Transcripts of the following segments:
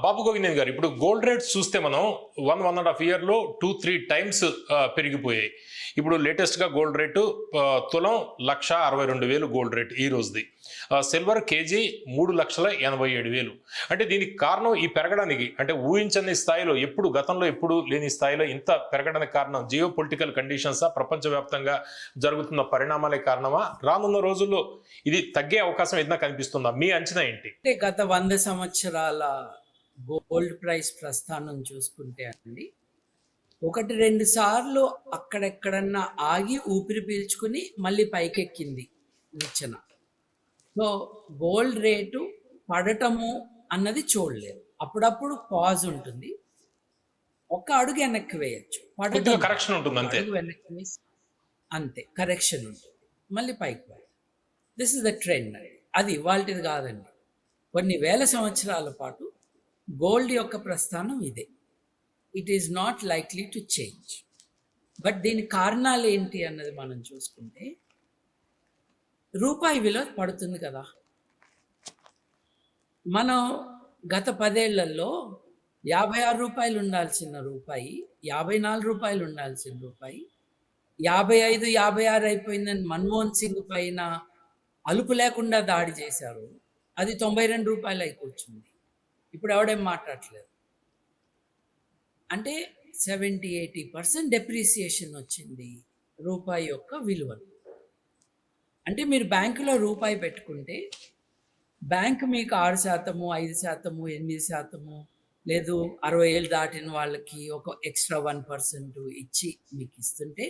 బాబు గోవిందన్ గారు, ఇప్పుడు gold rates చూస్తే మనం 1.5 ఇయర్లో 2-3 టైమ్స్ పెరిగిపోయాయి. ఇప్పుడు లేటెస్ట్గా గోల్డ్ రేటు తులం 1,62,000 గోల్డ్ రేట్ ఈ రోజుది. Silver KG 3,87,000. అంటే దీనికి కారణం ఈ పెరగడానికి, అంటే ఊహించని స్థాయిలో గతంలో ఎప్పుడు లేని స్థాయిలో ఇంత పెరగడానికి కారణం జియో పొలిటికల్ కండిషన్సా, ప్రపంచవ్యాప్తంగా జరుగుతున్న పరిణామాలే కారణమా? రానున్న రోజుల్లో ఇది తగ్గే అవకాశం ఏదైనా కనిపిస్తుందా? మీ అంచనా ఏంటి? గత 100 సంవత్సరాల గోల్డ్ ప్రైస్ ప్రస్థానం చూసుకుంటే అండి, 1-2 సార్లు అక్కడెక్కడన్నా ఆగి ఊపిరి పీల్చుకుని మళ్ళీ పైకెక్కింది నిచ్చెన. సో గోల్డ్ రేటు పడటము అన్నది చూడలేదు. అప్పుడప్పుడు పాజ్ ఉంటుంది, ఒక్క అడుగు వెనక్కి వేయచ్చు, కరెక్షన్ ఉంటుంది, అంతే. అడుగు వెనక్కి వేసి అంతే కరెక్షన్ ఉంటుంది, మళ్ళీ పైకి పోయి. This is the trend. అది ఇవాల్టిది కాదండి, కొన్ని వేల సంవత్సరాల పాటు గోల్డ్ యొక్క ప్రస్థానం ఇదే. It is not likely to change. But దీని కారణాలు ఏంటి అన్నది మనం చూసుకుంటే, రూపాయి విలువ పడుతుంది కదా. మనం గత 10 ఏళ్లలో 56 రూపాయలు ఉండాల్సిన రూపాయి 54 రూపాయలు ఉండాల్సిన రూపాయి 55, 56 అయిపోయిందని మన్మోహన్ సింగ్ పైన అలుపు లేకుండా దాడి చేశారు. అది 92 రూపాయలు అయి కూర్చుంది. ఇప్పుడు ఎవడేం మాట్లాడట్లేదు. అంటే 70-80% డెప్రిసియేషన్ వచ్చింది రూపాయి యొక్క విలువను. అంటే మీరు బ్యాంకులో రూపాయి పెట్టుకుంటే బ్యాంకు మీకు 6%, 5%, 8%, లేదు 60 ఏళ్ళు దాటిన వాళ్ళకి ఒక ఎక్స్ట్రా 1% ఇచ్చి మీకు ఇస్తుంటే,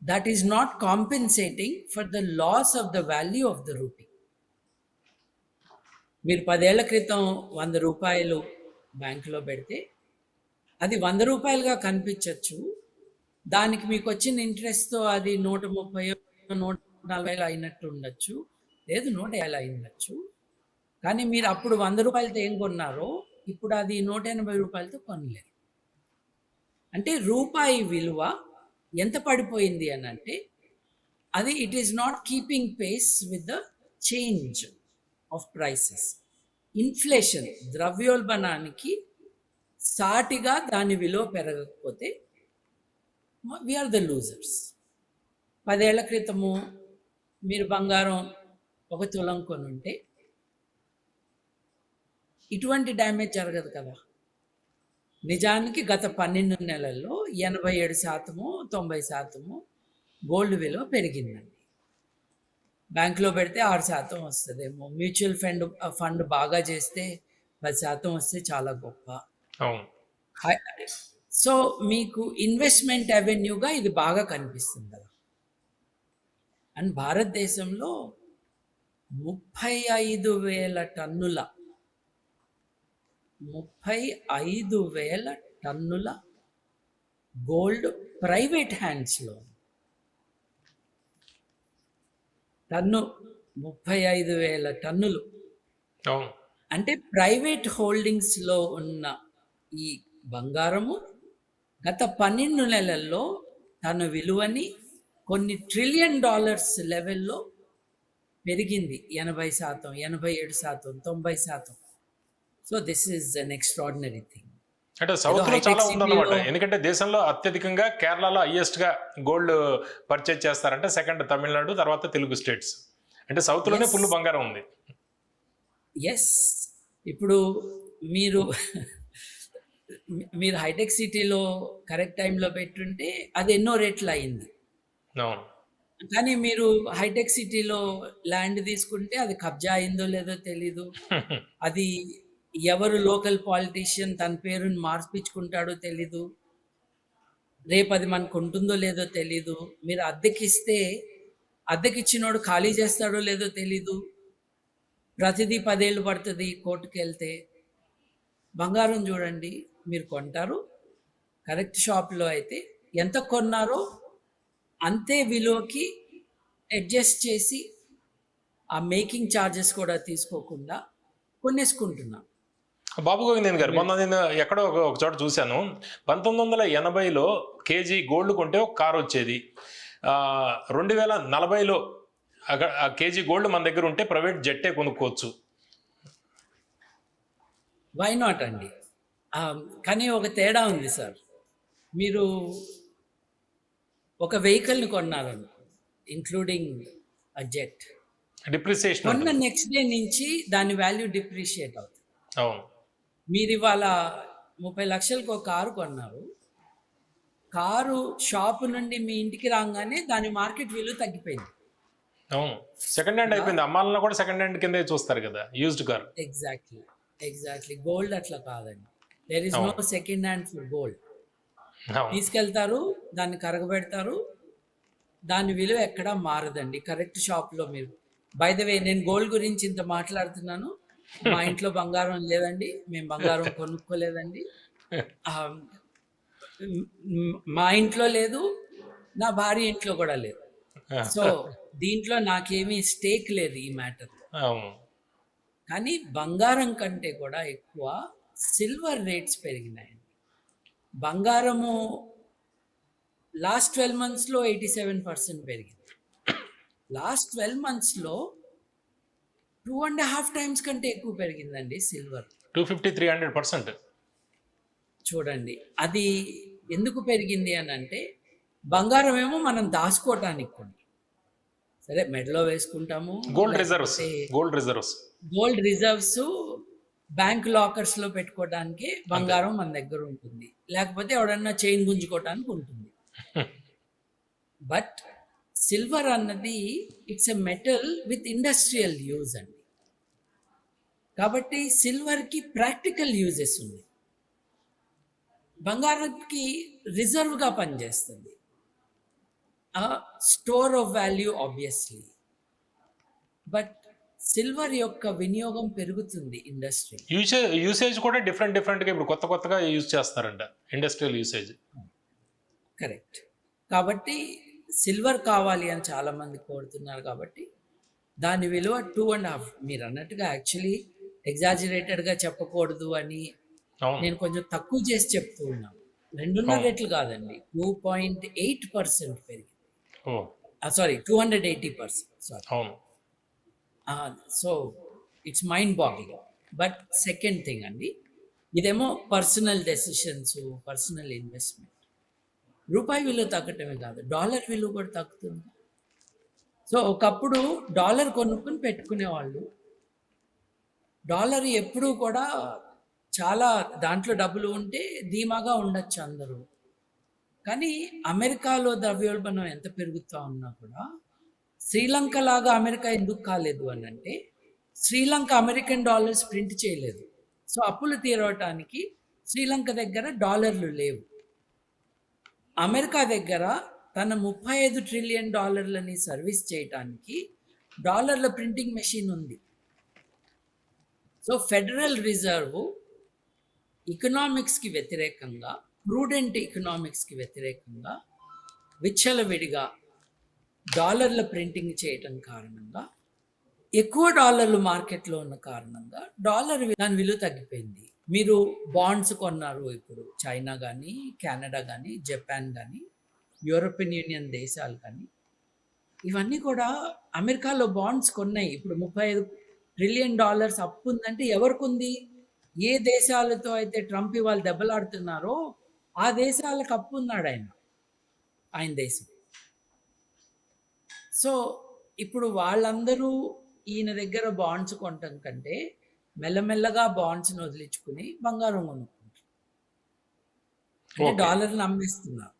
that is not compensating for the loss of the value of the rupee. మీరు 10 ఏళ్ల క్రితం 100 రూపాయలు బ్యాంకులో పెడితే అది 100 రూపాయలుగా కనిపించవచ్చు. దానికి మీకు వచ్చిన ఇంట్రెస్ట్తో అది 130, 140 అయినట్టు ఉండొచ్చు, లేదు 150 అయినచ్చు. కానీ మీరు అప్పుడు 100 రూపాయలతో ఏం కొన్నారో ఇప్పుడు అది 180 రూపాయలతో కొనలేరు. అంటే రూపాయి విలువ ఎంత పడిపోయింది అని అంటే, అది it is not keeping pace with the change of prices. Inflation, ద్రవ్యోల్బణానికి సాటిగా దాని విలువ పెరగకపోతే వీఆర్ ద లూజర్స్. 10 ఏళ్ల క్రితము మీరు బంగారం 1 తులం కొనుంటే ఇటువంటి డ్యామేజ్ జరగదు కదా. నిజానికి గత 12 నెలల్లో 87%, 90% గోల్డ్ విలువ పెరిగిందండి. బ్యాంకులో పెడితే 6% వస్తుందేమో, మ్యూచువల్ ఫండ్ బాగా చేస్తే 10% వస్తే చాలా గొప్ప. సో మీకు ఇన్వెస్ట్మెంట్ అవెన్యూగా ఇది బాగా కనిపిస్తుంది కదా. అండ్ భారతదేశంలో 35,000 టన్నుల గోల్డ్ ప్రైవేట్ హ్యాండ్స్లో. టన్ను 35,000 టన్నులు అంటే ప్రైవేట్ హోల్డింగ్స్లో ఉన్న ఈ బంగారము గత 12 నెలల్లో తన విలువని కొన్ని $1 ట్రిలియన్ లెవెల్లో పెరిగింది. 80%, 87%, 90%. So this is an extraordinary thing. అంటే సౌత్ లో చాలా ఉందన్నమాట. ఎందుకంటే దేశంలో అత్యధికంగా కేరళలో హైయెస్ట్ గా గోల్డ్ పర్చేజ్ చేస్తారంటే, సెకండ్ తమిళనాడు, తర్వాత తెలుగు స్టేట్స్. అంటే సౌత్ లోనే ఫుల్ బంగారం ఉంది. ఎస్, ఇప్పుడు మీరు హైటెక్ సిటీలో కరెక్ట్ టైంలో పెట్టుంటే అది ఎన్నో రేట్లు అయింది. కానీ మీరు హైటెక్ సిటీలో ల్యాండ్ తీసుకుంటే అది కబ్జా అయిందో లేదో తెలీదు. అది ఎవరు లోకల్ పాలిటీషియన్ తన పేరుని మార్పించుకుంటాడో తెలీదు. రేపు అది మనకు ఉంటుందో లేదో తెలీదు. మీరు అద్దెకిస్తే అద్దెకిచ్చినోడు ఖాళీ చేస్తాడో లేదో తెలీదు. ప్రతిదీ 10 ఏళ్ళు పడుతుంది కోర్టుకు వెళ్తే. బంగారం చూడండి, మీరు కొంటారు కరెక్ట్ షాప్లో అయితే ఎంత కొన్నారో అంతే విలువకి అడ్జస్ట్ చేసి ఆ మేకింగ్ ఛార్జెస్ కూడా తీసుకోకుండా కొనేసుకుంటున్నాం. బాబు గోవిందన్ గారు, మొన్న నేను ఎక్కడో ఒక చోట చూశాను, 1980లో కేజీ గోల్డ్ కొంటే ఒక కారు వచ్చేది. 2040లో కేజీ గోల్డ్ మన దగ్గర ఉంటే ప్రైవేట్ జెట్టే కొనుక్కోవచ్చు. వై నాట్ అండి. కానీ ఒక తేడా ఉంది సార్. మీరు ఒక వెహికల్‌ని కొన్నారనుకోండి, ఇంక్లూడింగ్ జెట్. డిప్రిసియేషన్ కొన్న ఉంటుంది. నెక్స్ట్ డే నుంచి దాని వాల్యూ డిప్రిషియేట్ అవుతుంది. అవును. మీరు ఇవాళ 30,00,000కి ఒక కారు కొన్నారు. కారు షాప్ నుండి మీ ఇంటికి రాగానే దాని మార్కెట్ విలువ తగ్గిపోయింది. అవును. సెకండ్ హ్యాండ్ అయిపోయింది. అమ్మాలన్నా కూడా సెకండ్ హ్యాండ్ కిందే చూస్తారు కదా, used car. Exactly. Exactly. Gold అట్లా కాదండి. దేర్ ఇస్ నో అవును. Second hand for gold. అవును. తీసుకెళ్తారు, దాన్ని కరగబెడతారు, దాని విలువ ఎక్కడా మారదండి. కరెక్ట్ షాప్‌లో మీరు బై ద వే నేను గోల్డ్ గురించి ఇంత మాట్లాడుతున్నాను. మా ఇంట్లో బంగారం లేదండి. మేము బంగారం కొనుక్కోలేదండి. ఆహ్, మా ఇంట్లో లేదు. నా భార్య ఇంట్లో కూడా లేదు. సో, దీంట్లో నాకేమీ స్టేక్ లేదు ఈ మ్యాటర్‌లో. అవును. కానీ బంగారం కంటే కూడా ఎక్కువ సిల్వర్ రేట్స్ పెరిగినాయండి. బంగారము లాస్ట్ 12 మంత్స్‌లో 87% పెరిగింది. లాస్ట్ 12 మంత్స్‌లో 2.5 టైమ్స్ కంటే ఎక్కువ పెరిగిందండి సిల్వర్. 250, 300%. చూడండి. అది ఎందుకు పెరిగింది అనంటే, బంగారం ఏమో మనం దాచుకోవటానికి కొంటాం. సరే మెడలో వేసుకుంటాము. Gold reserves. లేకపోతే gold reserves. Gold reserves bank లాకర్స్‌లో పెట్టుకోవడానికి అంతే. బంగారం మన దగ్గర ఉంటుంది. లేకపోతే ఎవడన్నా చైన్ గుంజుకోవటానికి ఉంటుంది. బట్ సిల్వర్ అన్నది it's a metal with industrial use అండి. కాబట్టి సిల్వర్‌కి ప్రాక్టికల్ యూజెస్ ఉన్నాయి. బంగారంకి రిజర్వ్‌గా పనిచేస్తుంది. Store of value obviously. But silver యొక్క వినియోగం పెరుగుతుంది ఇండస్ట్రీ. యూసేజ్ కూడా డిఫరెంట్గా ఇప్పుడు కొత్తగా యూజ్ చేస్తారంట, ఇండస్ట్రియల్ యూసేజ్. కరెక్ట్. కాబట్టి సిల్వర్ కావాలి అని చాలామంది కోరుతున్నారు కాబట్టి దాని విలువ 2.5 మీరు అన్నట్టుగా యాక్చువల్లీ ఎగ్జాజరేటెడ్గా చెప్పకూడదు అని అవును. నేను కొంచెం తక్కువ చేసి చెప్తూ ఉన్నాను. 2.5 అవును. రెట్లు కాదండి, 2.8% పెరిగింది. ఓ. సారీ 280%. సారీ. అవును. So it's mind boggling. But second thing అండి, ఇదేమో పర్సనల్ డెసిషన్స్, పర్సనల్ ఇన్వెస్ట్మెంట్. రూపాయి విలువ తగ్గటమే కాదు, డాలర్ విలువ కూడా తగ్గుతుంది. సో ఒకప్పుడు డాలర్ కొనుక్కొని పెట్టుకునేవాళ్ళు. డాలర్ ఎప్పుడూ కూడా చాలా దాంట్లో డబ్బులు ఉంటే ధీమాగా ఉండొచ్చు అందరూ. కానీ అమెరికాలో ద్రవ్యోల్బణం ఎంత పెరుగుతా ఉన్నా కూడా శ్రీలంక లాగా అమెరికా ఎందుకు కాలేదు అని అంటే, శ్రీలంక అమెరికన్ డాలర్స్ ప్రింట్ చేయలేదు. సో అప్పులు తీరవటానికి శ్రీలంక దగ్గర డాలర్లు లేవు. అమెరికా దగ్గర తన 35 ట్రిలియన్ డాలర్లని సర్వీస్ చేయటానికి డాలర్ల ప్రింటింగ్ మెషిన్ ఉంది. సో ఫెడరల్ రిజర్వ్ ఎకనామిక్స్కి వ్యతిరేకంగా, ప్రూడెంట్ ఎకనామిక్స్కి వ్యతిరేకంగా విచ్చలవిడిగా డాలర్ల ప్రింటింగ్ చేయటం కారణంగా, ఎక్కువ డాలర్లు మార్కెట్లో ఉన్న కారణంగా దాని విలువ తగ్గిపోయింది. మీరు బాండ్స్ కొన్నారు ఇప్పుడు, చైనా కానీ, కెనడా కానీ, జపాన్ కానీ, యూరోపియన్ యూనియన్ దేశాలు కానీ, ఇవన్నీ కూడా అమెరికాలో బాండ్స్ కొన్నాయి. ఇప్పుడు 35 ట్రిలియన్ డాలర్స్ అప్పు ఉందంటే ఎవరికి ఉంది? ఏ దేశాలతో అయితే ట్రంప్ ఇవాళ దెబ్బలాడుతున్నారో ఆ దేశాలకు అప్పు ఉన్నాడు ఆయన దేశం. సో ఇప్పుడు వాళ్ళందరూ ఈయన దగ్గర బాండ్స్ కొనటం కంటే మెల్లమెల్లగా బాండ్స్ని వదిలించుకుని బంగారం కొనుక్కుంటారు. అంటే ఓకే. డాలర్ని అమ్మేస్తున్నారు.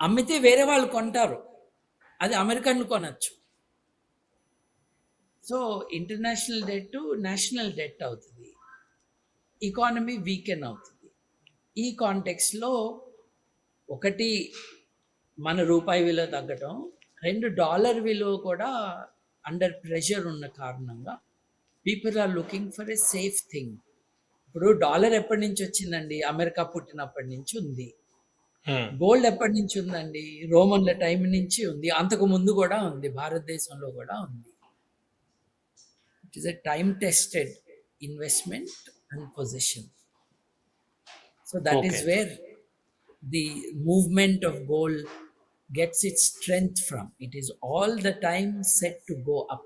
అమ్మితే వేరే వాళ్ళు కొంటారు, అది అమెరికన్లు కొనచ్చు. So international debt national debt అవుతుంది, ఎకానమీ వీకెన్ అవుతుంది. ఈ కాంటెక్స్లో ఒకటి మన రూపాయి విలువ తగ్గటం, 2 డాలర్ విలువ కూడా అండర్ ప్రెషర్ ఉన్న కారణంగా people are looking for a safe thing. ఇప్పుడు డాలర్ ఎప్పటి నుంచి వచ్చిందండి? అమెరికా పుట్టినప్పటి నుంచి ఉంది. గోల్డ్ ఎప్పటి నుంచి ఉందండి? రోమన్ల టైం నుంచి ఉంది. అంతకు ముందు కూడా ఉంది, భారతదేశంలో కూడా ఉంది. It is a time tested investment and position. So that is Okay. Where the movement of gold gets its strength from. It is all the time set to go up.